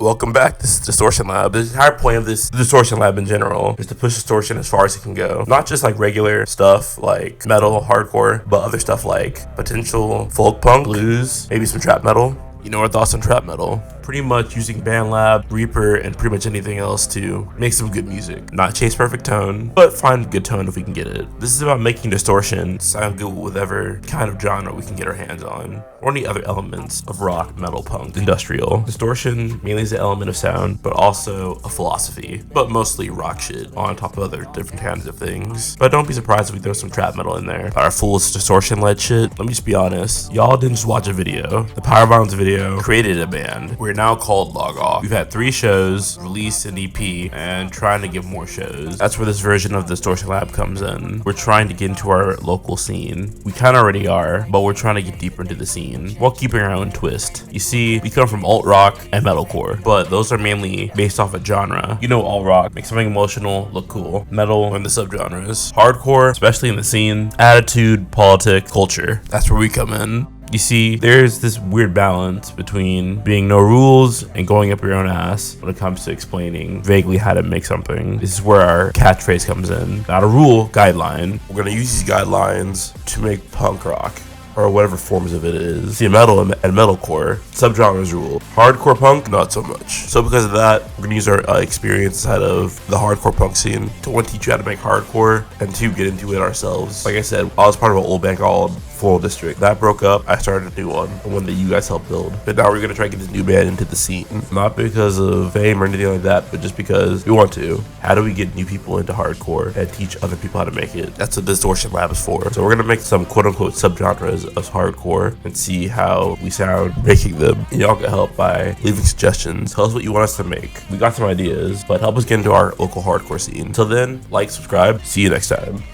Welcome back. This is Distortion Lab. The entire point of this Distortion Lab in general is to push distortion as far as it can go. Not just like regular stuff like metal, hardcore, but other stuff like potential folk punk, blues, maybe some trap metal. You know our thoughts on trap metal. Pretty much using BandLab, Reaper, and pretty much anything else to make some good music. Not chase perfect tone, but find good tone if we can get it. This is about making distortion sound good with whatever kind of genre we can get our hands on, or any other elements of rock, metal, punk, industrial. Distortion mainly is an element of sound, but also a philosophy, but mostly rock shit on top of other different kinds of things. But don't be surprised if we throw some trap metal in there. Our full distortion-led shit. Let me just be honest, y'all didn't just watch a video. The Power Violence video created a band. We're now called Log Off. We've had 3 shows, released an EP, and trying to get more shows. That's where this version of Distortion Lab comes in. We're trying to get into our local scene. We kind of already are, but we're trying to get deeper into the scene while keeping our own twist. You see, we come from alt rock and metalcore, but those are mainly based off a genre. You know, alt rock makes something emotional look cool. Metal and the subgenres. Hardcore, especially in the scene, attitude, politics, culture. That's where we come in. You see, there's this weird balance between being no rules and going up your own ass when it comes to explaining vaguely how to make something. This is where our catchphrase comes in. Not a rule, guideline. We're gonna use these guidelines to make punk rock, or whatever forms of it is. See, metal and metalcore, subgenres rule. Hardcore punk, not so much. So because of that, we're gonna use our experience inside of the hardcore punk scene to one, teach you how to make hardcore, and 2, get into it ourselves. Like I said, I was part of an old band called Full District. That broke up. I started a new one that you guys helped build. But now we're gonna try to get this new band into the scene. Not because of fame or anything like that, but just because we want to. How do we get new people into hardcore and teach other people how to make it? That's what Distortion Lab is for. So we're gonna make some quote unquote subgenres of hardcore and see how we sound making them. And y'all can help by leaving suggestions. Tell us what you want us to make. We got some ideas, but help us get into our local hardcore scene. Till then, like, subscribe. See you next time.